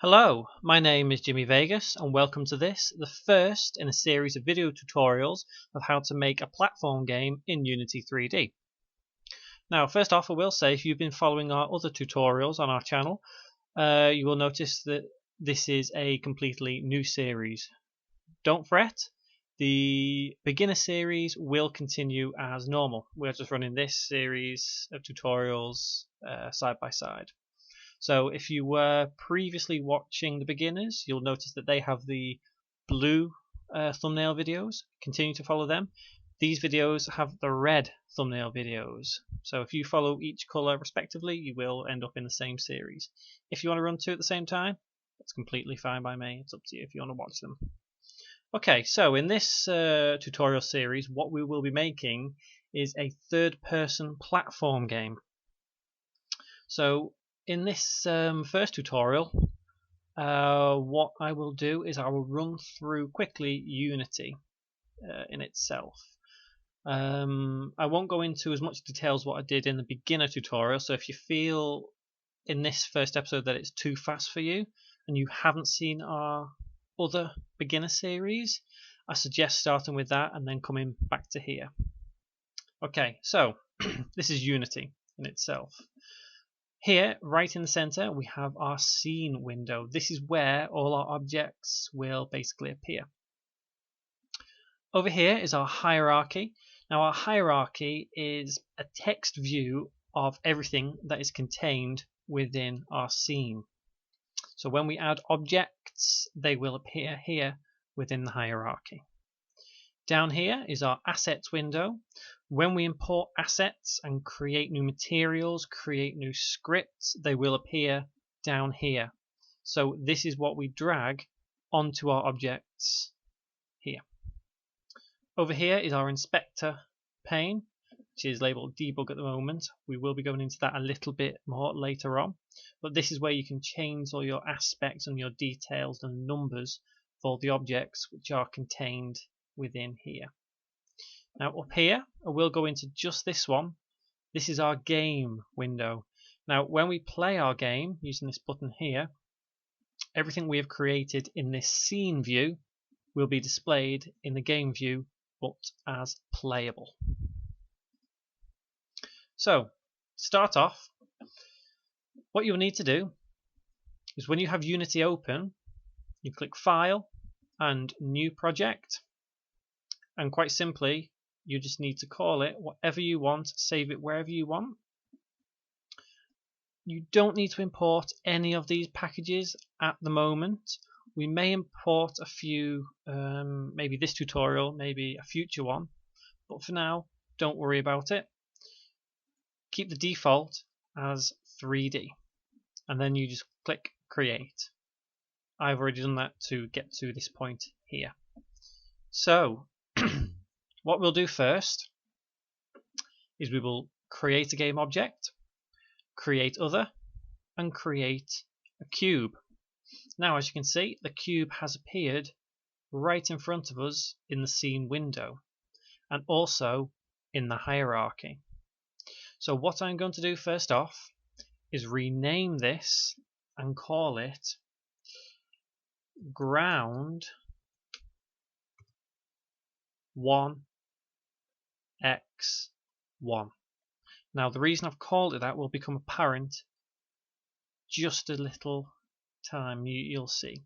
Hello, my name is Jimmy Vegas and welcome to this, the first in a series of video tutorials of how to make a platform game in Unity 3D. Now first off I will say if you've been following our other tutorials on our channel, you will notice that this is a completely new series. Don't fret, the beginner series will continue as normal. We're just running this series of tutorials side by side. So if you were previously watching the beginners, you'll notice that they have the blue thumbnail videos. Continue to follow them. These videos have the red thumbnail videos. So if you follow each color respectively, you will end up in the same series. If you want to run two at the same time, that's completely fine by me. It's up to you if you want to watch them. Okay, so in this tutorial series, what we will be making is a third-person platform game. So in this first tutorial, what I will do is I will run through quickly Unity in itself. I won't go into as much detail as what I did in the beginner tutorial, so if you feel in this first episode that it's too fast for you and you haven't seen our other beginner series, I suggest starting with that and then coming back to here. Okay, so this is Unity in itself. Here, right in the center, we have our scene window. This is where all our objects will basically appear. Over here is our hierarchy. Now our hierarchy is a text view of everything that is contained within our scene. So when we add objects, they will appear here within the hierarchy. Down here is our assets window. When we import assets and create new materials, create new scripts, they will appear down here. So this is what we drag onto our objects here. Over here is our inspector pane, which is labeled debug at the moment. We will be going into that a little bit more later on. But this is where you can change all your aspects and your details and numbers for the objects which are contained within here. Now up here, I will go into just this one. This is our game window. Now when we play our game using this button here, everything we have created in this scene view will be displayed in the game view but as playable. So start off, what you'll need to do is when you have Unity open, you click File and New Project, and quite simply you just need to call it whatever you want, save it wherever you want. You don't need to import any of these packages at the moment. We may import a few, maybe this tutorial, maybe a future one, but for now don't worry about it. Keep the default as 3D and then you just click create. I've already done that to get to this point here. So what we'll do first is we will create a game object, create other, and create a cube. Now as you can see, the cube has appeared right in front of us in the scene window and also in the hierarchy. So what I'm going to do first off is rename this and call it ground 1x1. Now the reason I've called it that will become apparent just a little time, you'll see.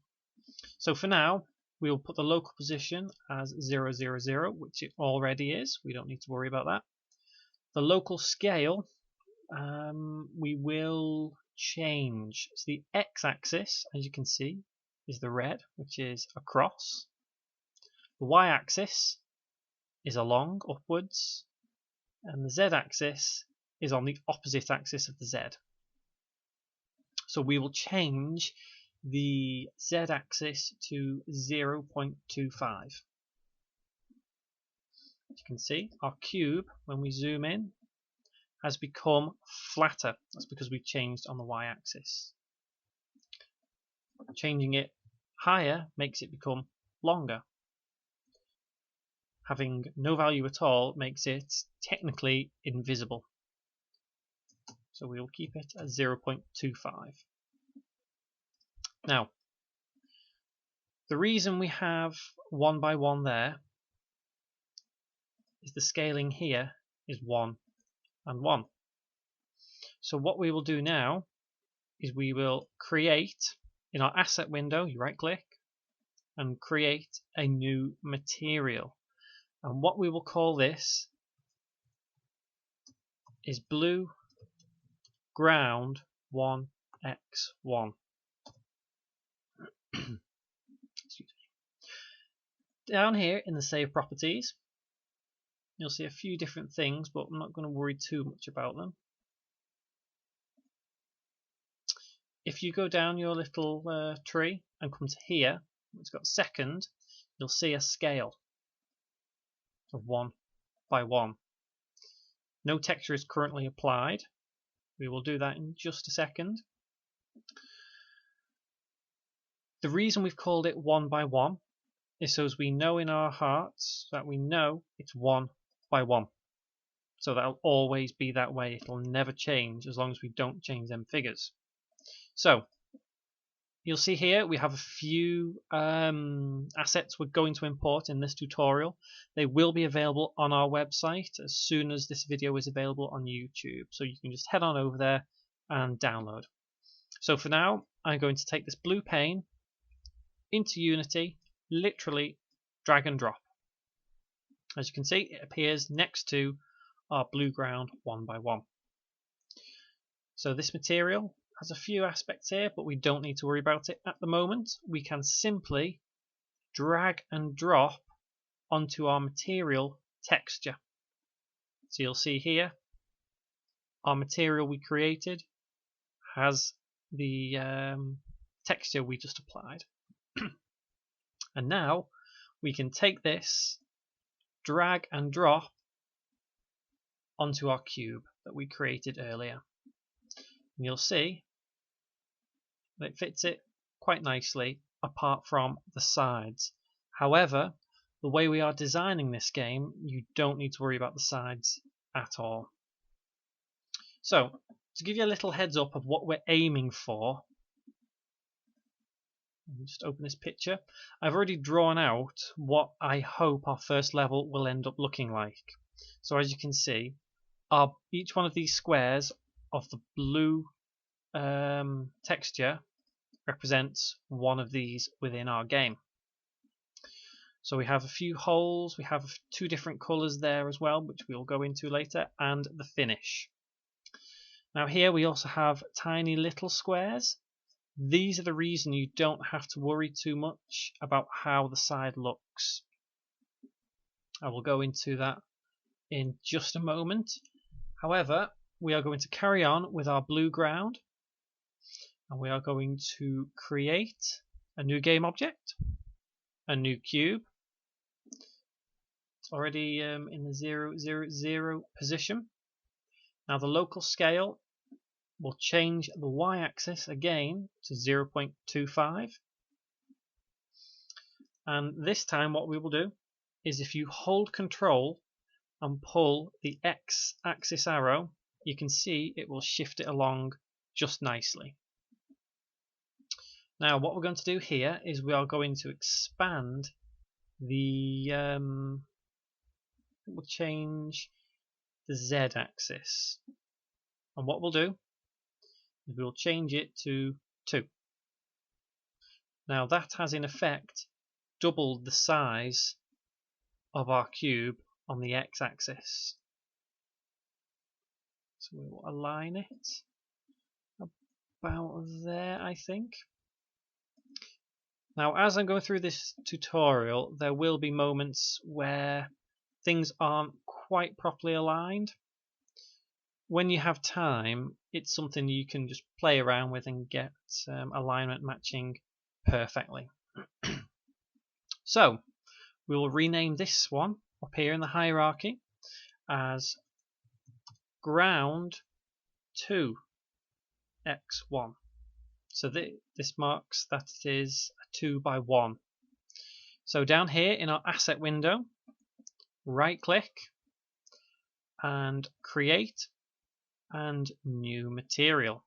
So for now we will put the local position as 0, 0, 0, which it already is. We don't need to worry about that. The local scale we will change. So the x-axis, as you can see, is the red, which is across. The y-axis is along, upwards, and the z-axis is on the opposite axis of the z. So we will change the z-axis to 0.25. As you can see, our cube, when we zoom in, has become flatter. That's because we've changed on the y-axis. Changing it higher makes it become longer. Having no value at all makes it technically invisible. So we will keep it at 0.25. Now, the reason we have 1 by 1 there is the scaling here is 1 and 1. So what we will do now is we will create, in our asset window, you right click and create a new material. And what we will call this is blue ground 1x1. Down here in the save properties, you'll see a few different things, but I'm not going to worry too much about them. If you go down your little tree and come to here, it's got second, you'll see a scale of 1 by 1. No texture is currently applied. We will do that in just a second. The reason we've called it 1 by 1 is so as we know in our hearts that we know it's 1 by 1. So that'll always be that way. It'll never change as long as we don't change them figures. So you'll see here we have a few assets we're going to import in this tutorial. They will be available on our website as soon as this video is available on YouTube. So you can just head on over there and download. So for now, I'm going to take this blue pane into Unity, literally drag and drop. As you can see, it appears next to our blue ground 1 by 1. So this material has a few aspects here, but we don't need to worry about it at the moment. We can simply drag and drop onto our material texture. So you'll see here, our material we created has the texture we just applied. And now we can take this, drag and drop onto our cube that we created earlier. And you'll see that it fits it quite nicely apart from the sides. However, the way we are designing this game, you don't need to worry about the sides at all. So, to give you a little heads up of what we're aiming for, let me just open this picture. I've already drawn out what I hope our first level will end up looking like. So as you can see, each one of these squares of the blue texture represents one of these within our game. So we have a few holes, we have 2 different colors there as well, which we'll go into later, and the finish. Now here we also have tiny little squares. These are the reason you don't have to worry too much about how the side looks. I will go into that in just a moment. However, we are going to carry on with our blue ground, and we are going to create a new game object, a new cube. It's already in the 0, 0, 0 position. Now the local scale will change the y-axis again to 0.25. And this time what we will do is if you hold Control and pull the x-axis arrow, you can see it will shift it along just nicely. Now what we're going to do here is we are going to expand the we'll change the z-axis, and what we'll do is we'll change it to 2. Now that has in effect doubled the size of our cube on the x-axis. So we will align it about there, I think. Now as I'm going through this tutorial, there will be moments where things aren't quite properly aligned. When you have time, it's something you can just play around with and get alignment matching perfectly. So we will rename this one up here in the hierarchy as ground 2x1. So this marks that it is a 2 by 1. So down here in our asset window, right click and create and new material,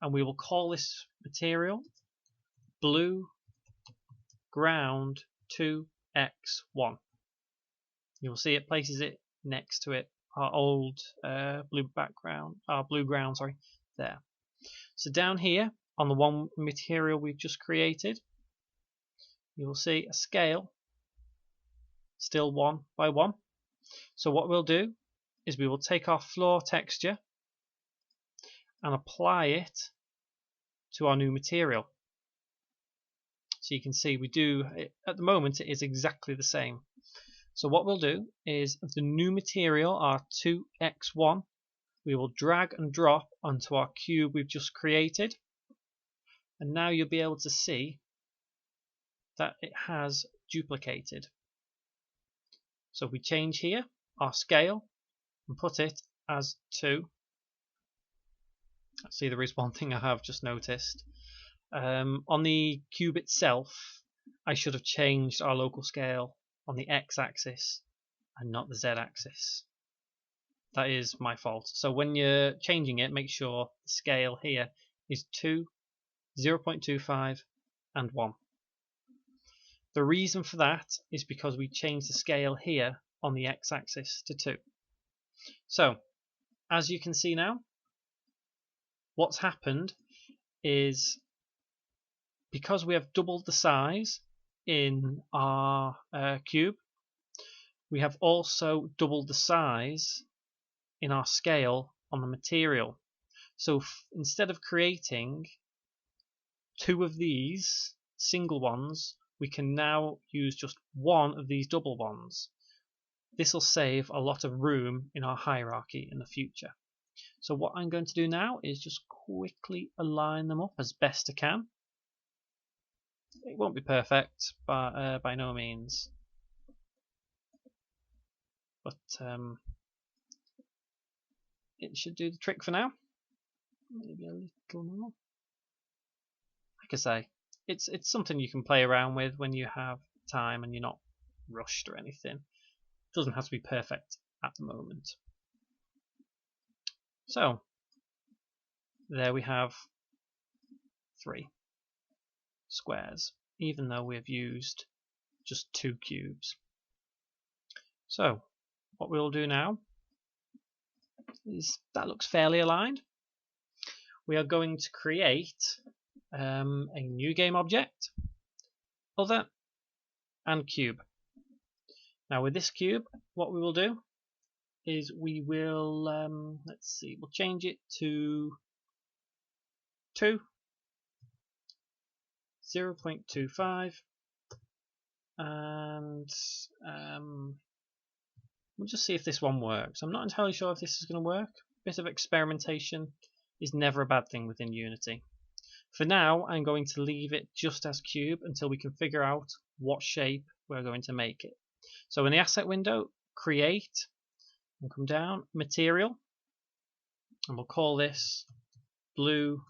and we will call this material blue ground 2x1. You'll see it places it next to it, our old blue background, our blue ground, sorry, there. So down here on the one material we've just created, you will see a scale, still 1 by 1. So what we'll do is we will take our floor texture and apply it to our new material. So you can see we do, at the moment it is exactly the same. So what we'll do is the new material, our 2x1, we will drag and drop onto our cube we've just created. And now you'll be able to see that it has duplicated. So if we change here our scale and put it as 2. See, there is one thing I have just noticed. On the cube itself, I should have changed our local scale on the x-axis and not the z-axis. That is my fault. So when you're changing it, make sure the scale here is 2, 0.25 and 1. The reason for that is because we changed the scale here on the x-axis to 2. So as you can see now, what's happened is because we have doubled the size in our cube, we have also doubled the size in our scale on the material. So instead of creating 2 of these single ones, we can now use just 1 of these double ones. This will save a lot of room in our hierarchy in the future. So what I'm going to do now is just quickly align them up as best I can. It won't be perfect, but by no means. But it should do the trick for now. Maybe a little more. Like I say, it's something you can play around with when you have time and you're not rushed or anything. It doesn't have to be perfect at the moment. So there we have 3 squares, even though we've used just 2 cubes. So what we'll do now is, that looks fairly aligned. We are going to create a new game object, other, and cube. Now with this cube, what we will do is we will, let's see, we'll change it to 2, 0.25, and we'll just see if this one works. I'm not entirely sure if this is going to work. A bit of experimentation is never a bad thing within Unity. For now, I'm going to leave it just as cube until we can figure out what shape we're going to make it. So in the asset window, create, and come down, material, and we'll call this blue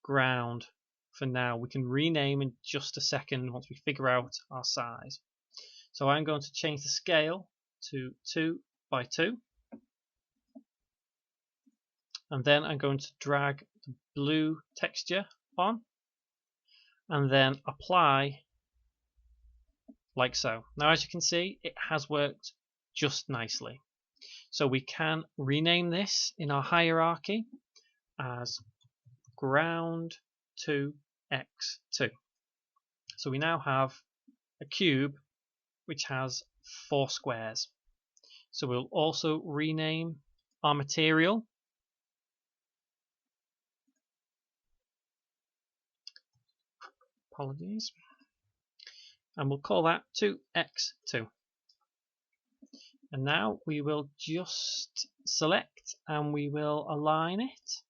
ground for now. We can rename in just a second once we figure out our size. So I'm going to change the scale to 2 by 2, and then I'm going to drag the blue texture on and then apply like so. Now as you can see, it has worked just nicely. So we can rename this in our hierarchy as ground 2x2. So we now have a cube which has 4 squares. So we'll also rename our material and we'll call that 2x2. And now we will just select and we will align it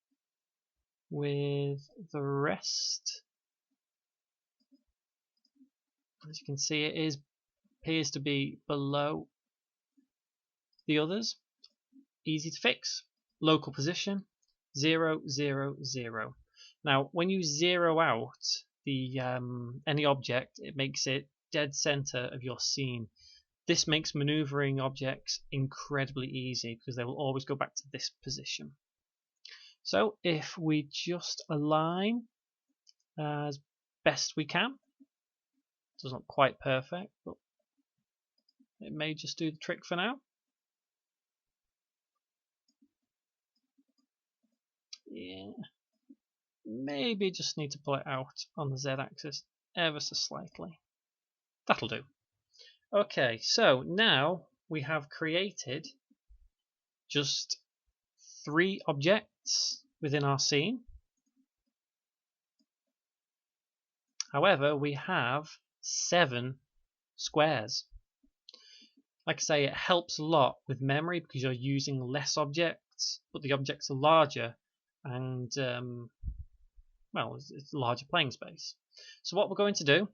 with the rest. As you can see, it appears to be below the others. Easy to fix. Local position 0, 0, 0. Now when you zero out the any object, it makes it dead center of your scene. This makes maneuvering objects incredibly easy because they will always go back to this position. So if we just align as best we can. It doesn't look quite perfect, but it may just do the trick for now. Yeah, maybe just need to pull it out on the Z-axis ever so slightly. That'll do. Okay, so now we have created just 3 objects within our scene. However, we have 7 squares. Like I say, it helps a lot with memory because you're using less objects, but the objects are larger and, well, it's a larger playing space. So what we're going to do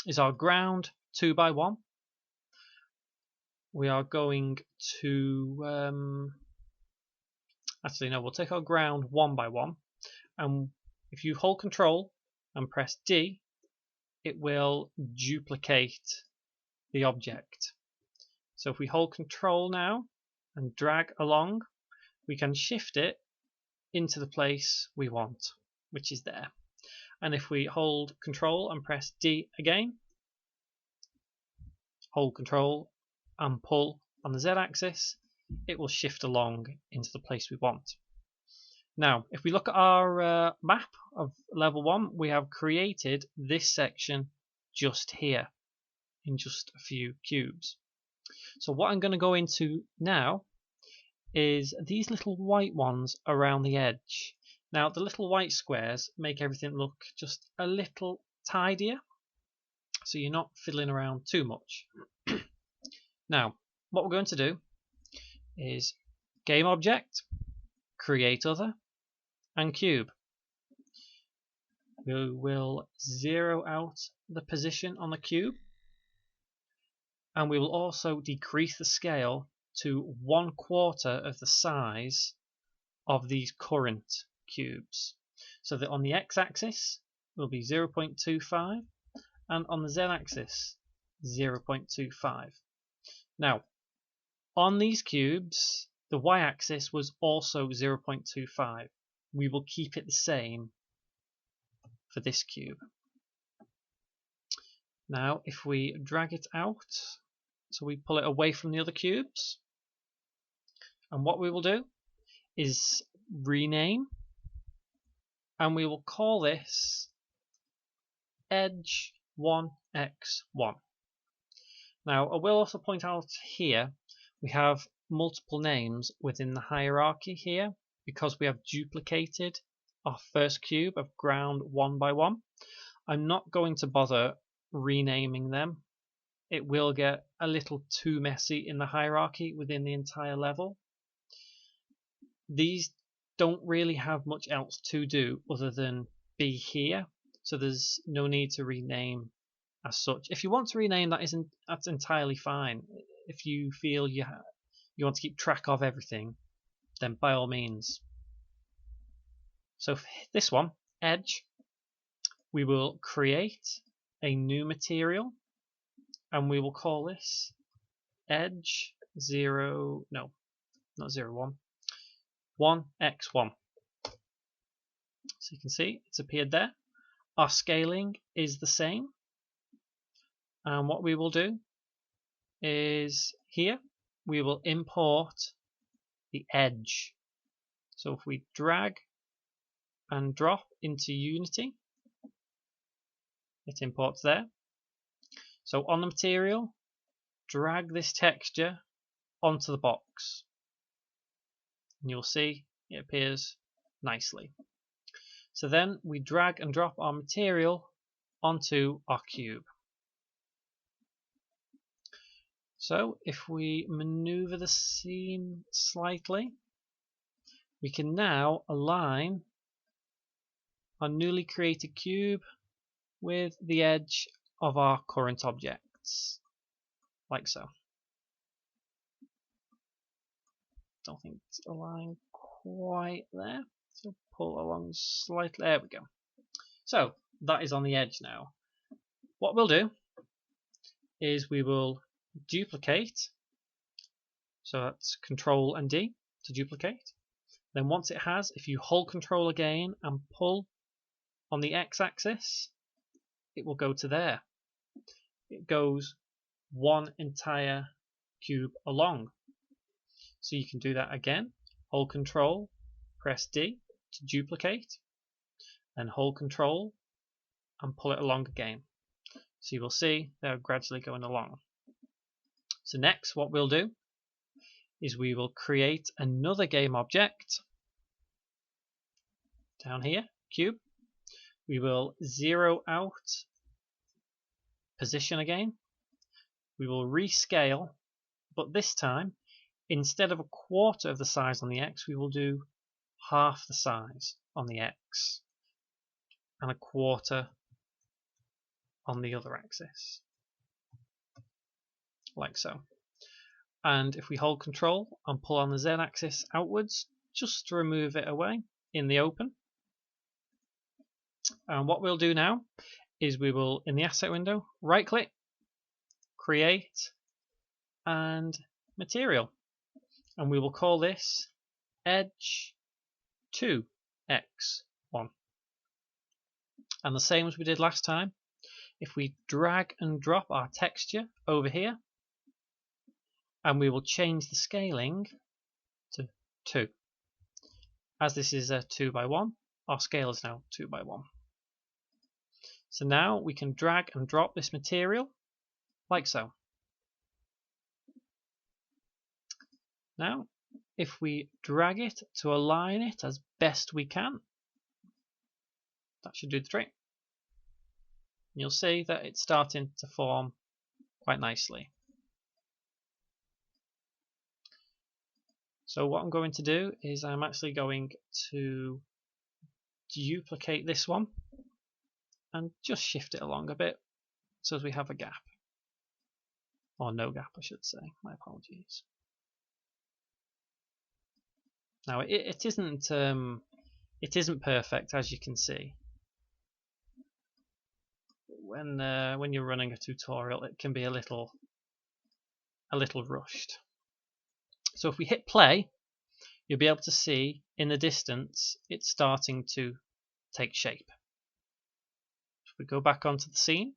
is our ground 2x1. We are going to, actually no, we'll take our ground 1x1, and if you hold Control and press D, it will duplicate the object. So if we hold Control now and drag along, we can shift it into the place we want, which is there. And if we hold Control and press D again, hold Control and pull on the Z-axis, it will shift along into the place we want. Now, if we look at our map of level 1, we have created this section just here in just a few cubes. So what I'm going to go into now is these little white ones around the edge. Now, the little white squares make everything look just a little tidier, so you're not fiddling around too much. Now, what we're going to do is game object, create other, and cube. We will zero out the position on the cube, and we will also decrease the scale to 1/4 of the size of these current cubes, so that on the x-axis will be 0.25 and on the z-axis 0.25. Now, on these cubes, the y-axis was also 0.25. We will keep it the same for this cube. Now, if we drag it out, so we pull it away from the other cubes, and what we will do is rename, and we will call this Edge 1x1. Now, I will also point out here we have multiple names within the hierarchy here because we have duplicated our first cube of ground 1x1. I'm not going to bother renaming them. It will get a little too messy in the hierarchy within the entire level. These don't really have much else to do other than be here, so there's no need to rename as such. If you want to rename, that's entirely fine. If you feel you want to keep track of everything, then by all means. So for this one, edge, we will create a new material, and we will call this edge 1x1. So you can see it's appeared there. Our scaling is the same, and what we will do is here we will import the edge. So if we drag and drop into Unity, it imports there. So on the material, drag this texture onto the box, and you'll see it appears nicely. So then we drag and drop our material onto our cube. So if we maneuver the scene slightly, we can now align our newly created cube with the edge of our current objects, like so. Don't think it's aligned quite there, so pull along slightly. There we go. So that is on the edge now. What we'll do is we will duplicate, so that's Control and D to duplicate. Then once it has, if you hold Control again and pull on the x-axis, it will go to there. It goes one entire cube along. So you can do that again. Hold Control, press D to duplicate, and hold Control and pull it along again. So you will see they're gradually going along. So next what we'll do is we will create another game object down here, cube. We will zero out position again. We will rescale, but this time instead of a quarter of the size on the X, we will do half the size on the X and a quarter on the other axis, like so. And if we hold Control and pull on the Z axis outwards, just to remove it away in the open. And what we'll do now is we will, in the asset window, right click, create, and material. And we will call this Edge 2X1. And the same as we did last time, if we drag and drop our texture over here, and we will change the scaling to 2. As this is a 2x1, our scale is now 2x1. So now we can drag and drop this material like so. Now, if we drag it to align it as best we can, that should do the trick. You'll see that it's starting to form quite nicely. So what I'm going to do is I'm actually going to duplicate this one and just shift it along a bit so as we have a gap. Or no gap, I should say. My apologies. Now it isn't perfect, as you can see. When you're running a tutorial, it can be a little rushed. So if we hit play, you'll be able to see in the distance it's starting to take shape. If we go back onto the scene,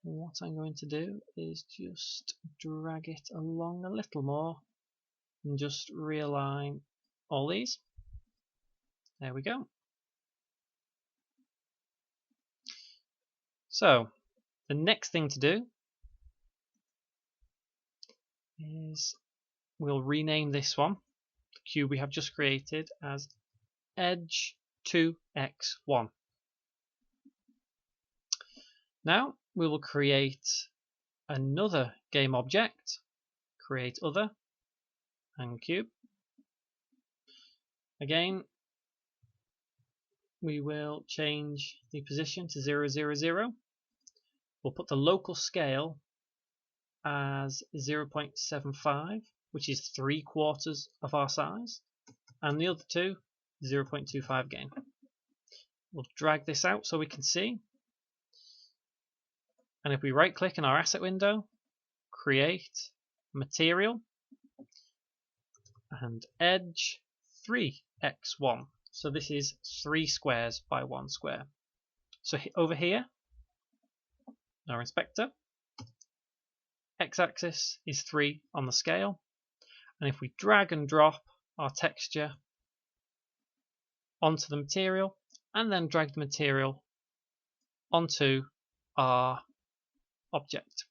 what I'm going to do is just drag it along a little more and just realign all these. There we go. So the next thing to do is we'll rename this one, the cube we have just created, as Edge 2X1. Now we will create another game object, create other, and cube. Again, we will change the position to 0, 0, 0. We'll put the local scale as 0.75, which is 3/4 of our size, and the other two 0.25 again. We'll drag this out so we can see, and if we right click in our asset window, create material, and Edge 3X1. So this is 3 squares by 1 square. So over here, our inspector, x-axis is 3 on the scale, and if we drag and drop our texture onto the material and then drag the material onto our object.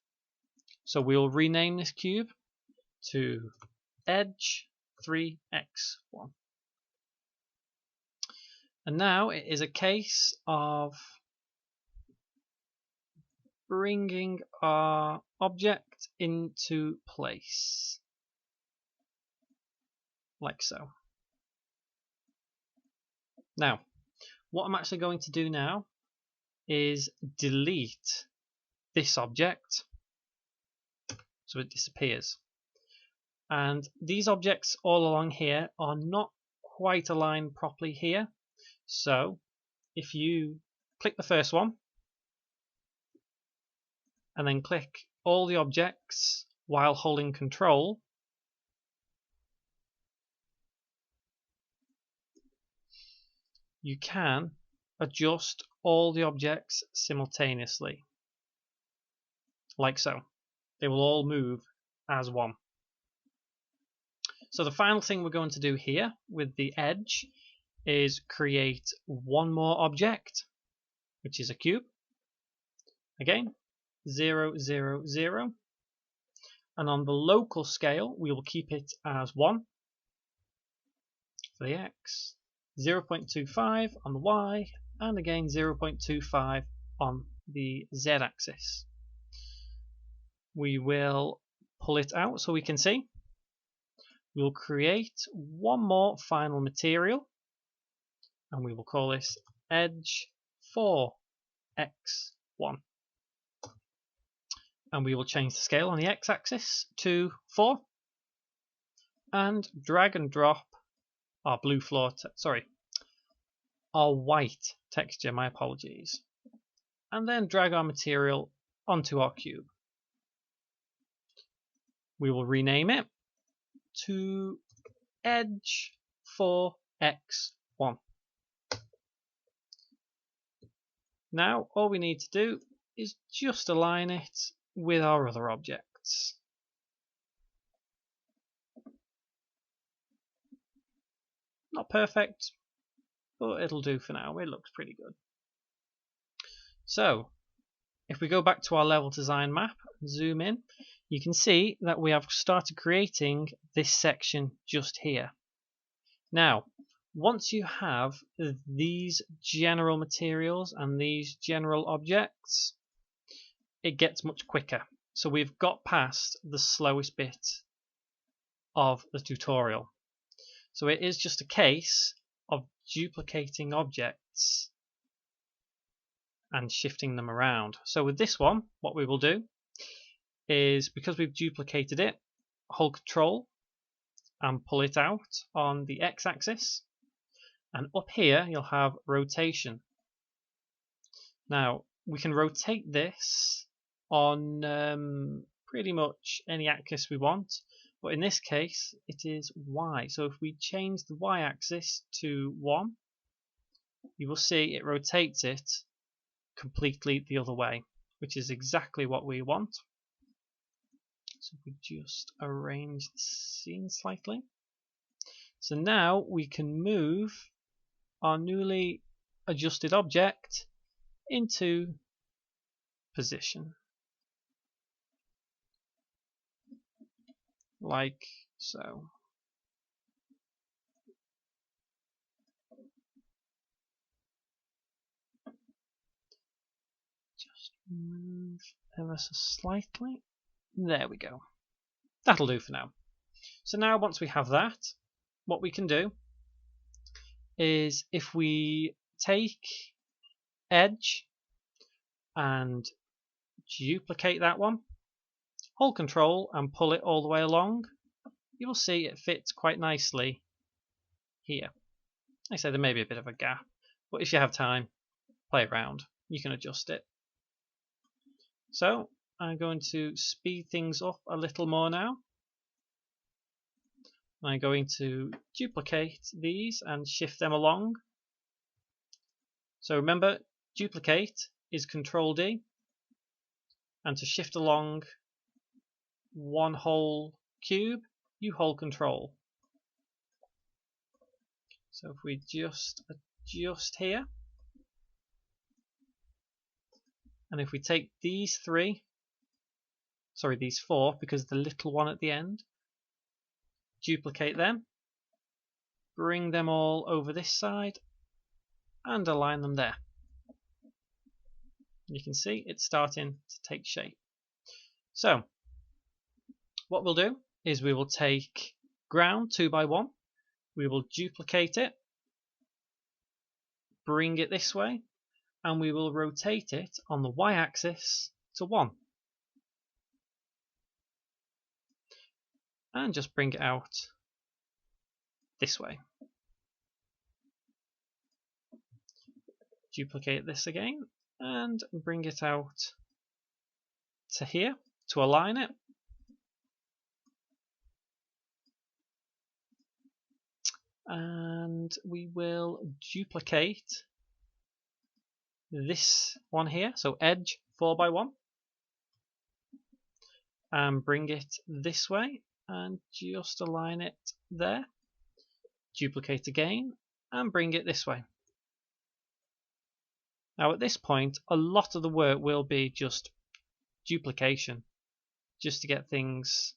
So we'll rename this cube to Edge 3X1. And now it is a case of bringing our object into place, like so. Now, what I'm actually going to do now is delete this object so it disappears. And these objects all along here are not quite aligned properly here. So if you click the first one and then click all the objects while holding Control, you can adjust all the objects simultaneously, like so. They will all move as one. So the final thing we're going to do here with the edge is create one more object, which is a cube. Again, 0, 0, 0. And on the local scale, we will keep it as 1 for the x, 0.25 on the y, and again 0.25 on the z-axis. We will pull it out so we can see. We'll create one more final material, and we will call this edge 4x1. And we will change the scale on the x-axis to 4 and drag and drop our blue floor, our white texture, my apologies, and then drag our material onto our cube. We will rename it to edge 4x1. Now all we need to do is just align it with our other objects. Not perfect, but it'll do for now. It looks pretty good. So if we go back to our level design map and zoom in, you can see that we have started creating this section just here. Now, once you have these general materials and these general objects, it gets much quicker. So we've got past the slowest bit of the tutorial. So it is just a case of duplicating objects and shifting them around. So with this one, what we will do is, because we've duplicated it, hold Control and pull it out on the x-axis, and up here you'll have rotation. Now we can rotate this on pretty much any axis we want, but in this case it is Y. So if we change the y-axis to 1, you will see it rotates it completely the other way, which is exactly what we want. So we just arrange the scene slightly. So now we can move our newly adjusted object into position, like so. Just move ever so slightly. There we go. That'll do for now. So now once we have that, what we can do is, if we take edge and duplicate that one, hold Control and pull it all the way along, you will see it fits quite nicely here. Like I say, there may be a bit of a gap, but if you have time, play around, you can adjust it. So I'm going to speed things up a little more now. I'm going to duplicate these and shift them along. So remember, duplicate is Control D, and to shift along one whole cube, you hold Control. So if we just adjust here, and if we take these these four, because the little one at the end, duplicate them, bring them all over this side, and align them there. You can see it's starting to take shape. So what we'll do is we will take ground 2x1, we will duplicate it, bring it this way, and we will rotate it on the y-axis to 1. And just bring it out this way. Duplicate this again and bring it out to here to align it. And we will duplicate this one here, so edge 4x1, and bring it this way and just align it there. Duplicate again and bring it this way. Now at this point, a lot of the work will be just duplication, just to get things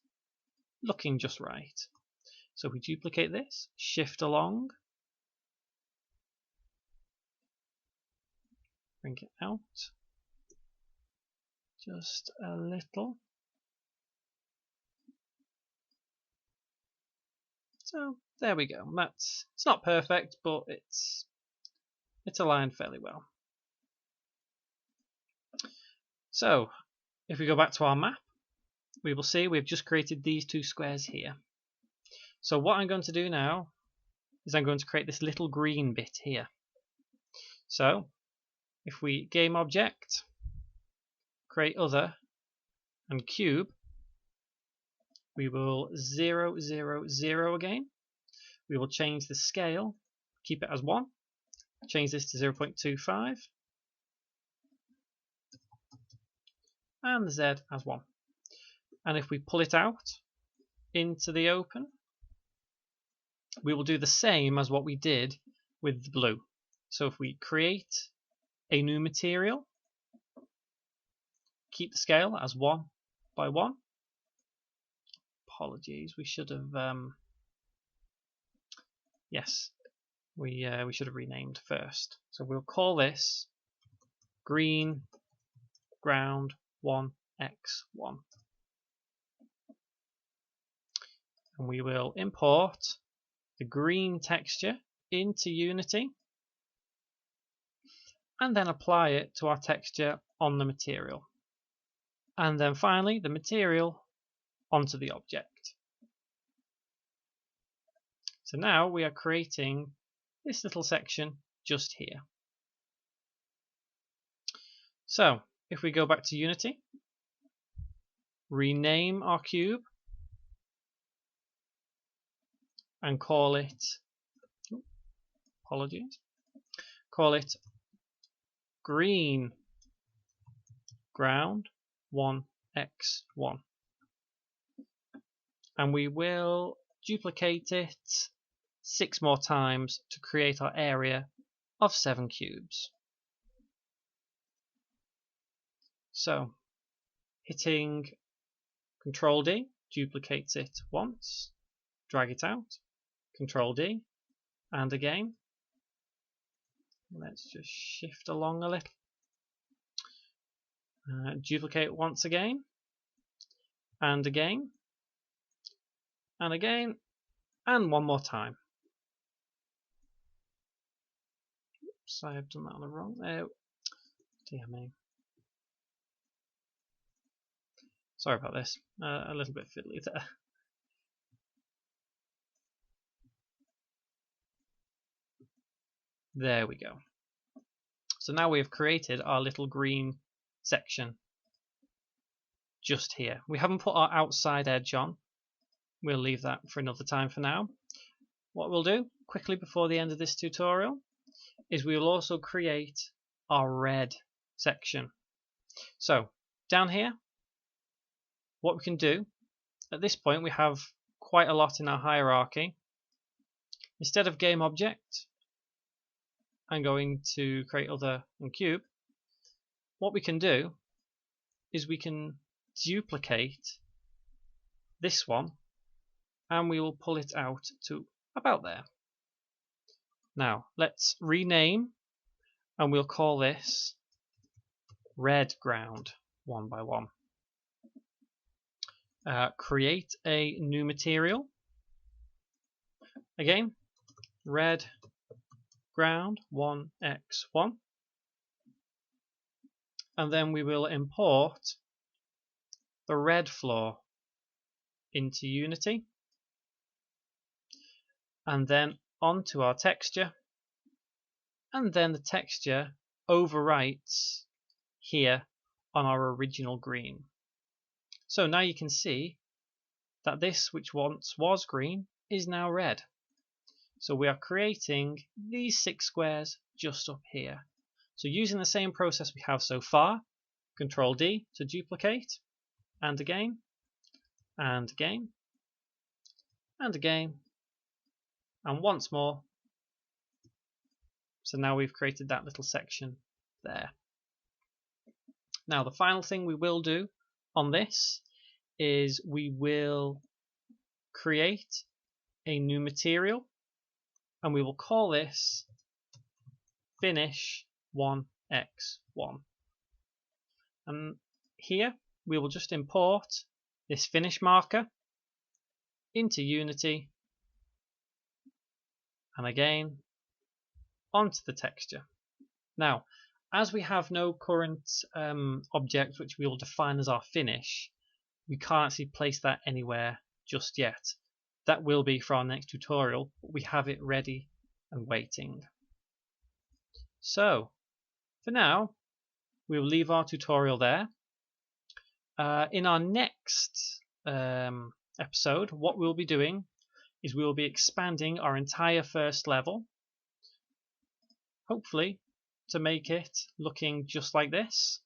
looking just right. So we duplicate this, shift along, bring it out just a little. So there we go. It's not perfect, but it's aligned fairly well. So if we go back to our map, we will see we've just created these two squares here. So what I'm going to do now is I'm going to create this little green bit here. So if we game object, create other, and cube, we will 0, 0, 0 again. We will change the scale, keep it as 1, change this to 0.25, and the Z as 1. And if we pull it out into the open, we will do the same as what we did with the blue. So if we create a new material, keep the scale as 1x1. Apologies, we should have yes, we should have renamed first. So we'll call this green ground 1x1, and we will import the green texture into Unity and then apply it to our texture on the material, and then finally the material onto the object. So now we are creating this little section just here. So if we go back to Unity, rename our cube and call it, apologies, call it green ground 1x1, and we will duplicate it 6 more times to create our area of 7 cubes. So hitting Control D duplicates it once, drag it out, Control D, and again. Let's just shift along a little. Duplicate once again, and again, and again, and one more time. Oops, I have done that on the wrong. Dear me. Sorry about this. A little bit fiddly there. There we go. So now we have created our little green section just here. We haven't put our outside edge on. We'll leave that for another time for now. What we'll do quickly before the end of this tutorial is we will also create our red section. So down here, what we can do, at this point we have quite a lot in our hierarchy. Instead of game object, I'm going to create other and cube. What we can do is we can duplicate this one and we will pull it out to about there. Now let's rename and we'll call this red ground 1x1. Create a new material. Again, red ground 1x1, and then we will import the red floor into Unity and then onto our texture, and then the texture overwrites here on our original green. So now you can see that this, which once was green, is now red. So we are creating these 6 squares just up here. So using the same process we have so far, Control D to duplicate, and again, and again, and again, and once more. So now we've created that little section there. Now the final thing we will do on this is we will create a new material, and we will call this Finish 1x1. And here we will just import this finish marker into Unity, and again onto the texture. Now, as we have no current object which we will define as our finish, we can't actually place that anywhere just yet. That will be for our next tutorial, but we have it ready and waiting. So, for now, we will leave our tutorial there. In our next episode, what we'll be doing is we will be expanding our entire first level, hopefully to make it looking just like this.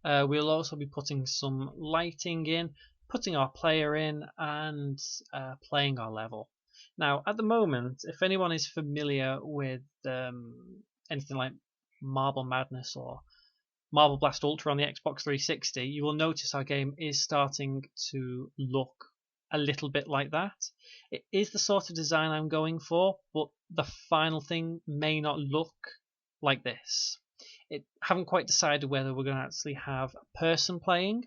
We'll also be putting some lighting in, putting our player in, and playing our level. Now, at the moment, if anyone is familiar with anything like Marble Madness or Marble Blast Ultra on the Xbox 360, you will notice our game is starting to look a little bit like that. It is the sort of design I'm going for, but the final thing may not look like this. I haven't quite decided whether we're going to actually have a person playing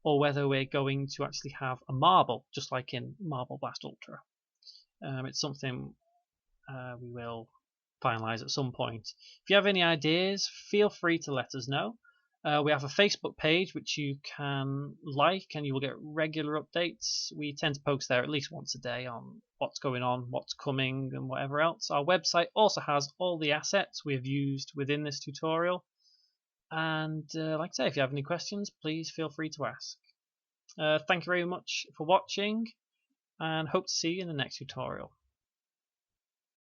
or whether we're going to actually have a marble, just like in Marble Blast Ultra. It's something we will finalize at some point. If you have any ideas, feel free to let us know. We have a Facebook page which you can like, and you will get regular updates. We tend to post there at least once a day on what's going on, what's coming, and whatever else. Our website also has all the assets we have used within this tutorial. And like I say, if you have any questions, please feel free to ask. Thank you very much for watching, and hope to see you in the next tutorial.